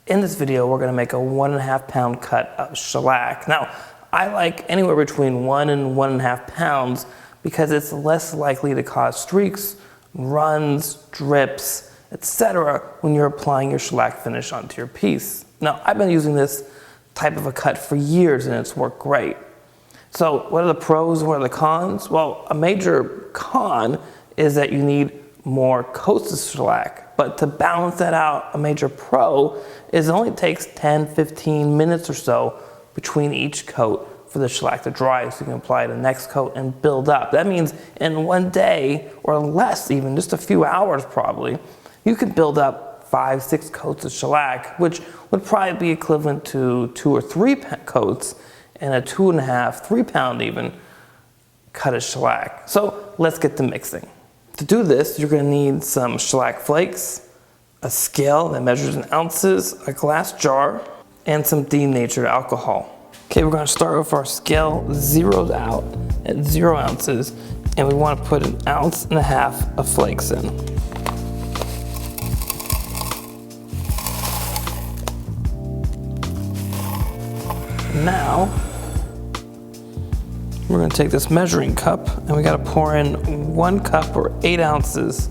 In this video, we're gonna make a 1.5 pound cut of shellac. Now, I like anywhere between 1 and 1.5 pounds because it's less likely to cause streaks, runs, drips, etc. when you're applying your shellac finish onto your piece. Now, I've been using this type of a cut for years and it's worked great. So what are the pros and what are the cons? Well, a major con is that you need more coats of shellac, but to balance that out, a major pro is it only takes 10-15 minutes or so between each coat for the shellac to dry so you can apply the next coat and build up. That means in one day or less, even just a few hours probably, you could build up 5-6 coats of shellac, which would probably be equivalent to 2 or 3 coats and a 2.5-3 pound even cut of shellac. So let's get to mixing. To do this, you're going to need some shellac flakes, a scale that measures in ounces, a glass jar, and some denatured alcohol. Okay, we're going to start with our scale zeroed out at 0 ounces, and we want to put 1.5 ounces of flakes in. Now, we're going to take this measuring cup and we got to pour in 1 cup or 8 ounces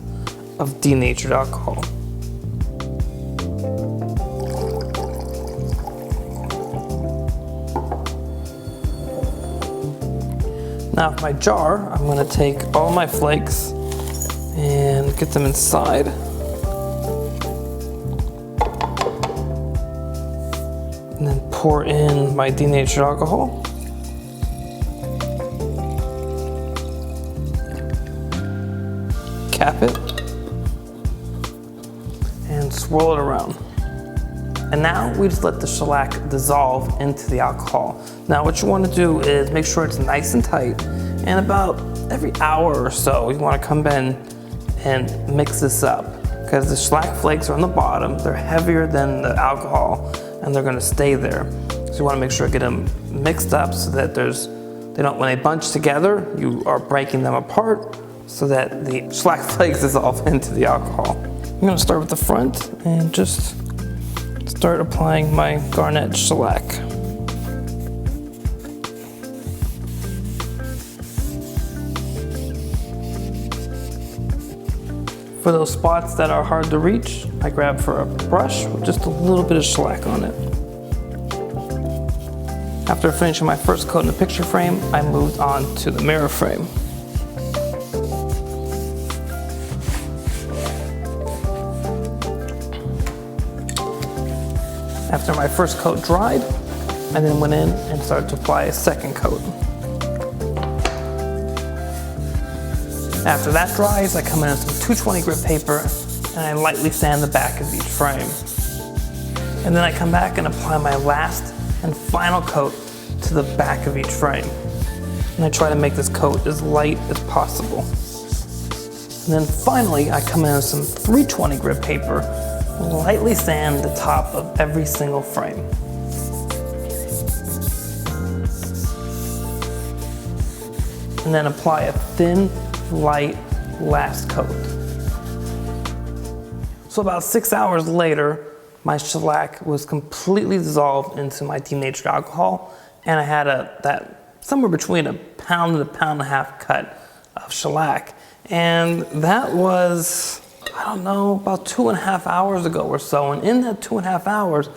of denatured alcohol. Now with my jar, I'm going to take all my flakes and get them inside. And then pour in my denatured alcohol. Cap it and swirl it around. And now we just let the shellac dissolve into the alcohol. Now what you want to do is make sure it's nice and tight, and about every hour or so you want to come in and mix this up because the shellac flakes are on the bottom, they're heavier than the alcohol and they're going to stay there. So you want to make sure to get them mixed up so that when they bunch together, you are breaking them apart so that the shellac flakes dissolve into the alcohol. I'm going to start with the front and just start applying my garnet shellac. For those spots that are hard to reach, I grab for a brush with just a little bit of shellac on it. After finishing my first coat in the picture frame, I moved on to the mirror frame. After my first coat dried, I then went in and started to apply a second coat. After that dries, I come in with some 220 grit paper and I lightly sand the back of each frame. And then I come back and apply my last and final coat to the back of each frame. And I try to make this coat as light as possible. And then finally, I come in with some 320 grit paper, lightly sand the top of every single frame. And then apply a thin, light last coat. So about 6 hours later, my shellac was completely dissolved into my denatured alcohol, and I had that somewhere between 1 pound and 1.5 pound cut of shellac. And that was, I don't know, about 2.5 hours ago or so. And in that 2.5 hours,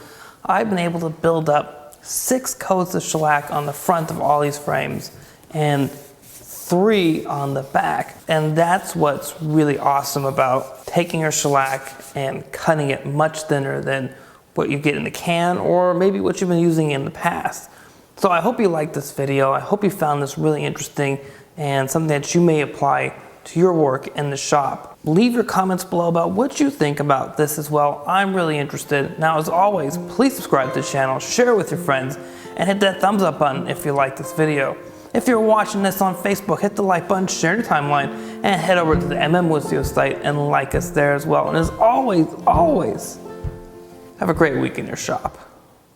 I've been able to build up 6 coats of shellac on the front of all these frames and 3 on the back. And that's what's really awesome about taking your shellac and cutting it much thinner than what you get in the can or maybe what you've been using in the past. So I hope you liked this video. I hope you found this really interesting and something that you may apply to your work in the shop. Leave your comments below about what you think about this as well. I'm really interested. Now, as always, please subscribe to the channel, share it with your friends, and hit that thumbs up button if you like this video. If you're watching this on Facebook, hit the like button, share your timeline, and head over to the Woodsteel site and like us there as well. And as always, have a great week in your shop.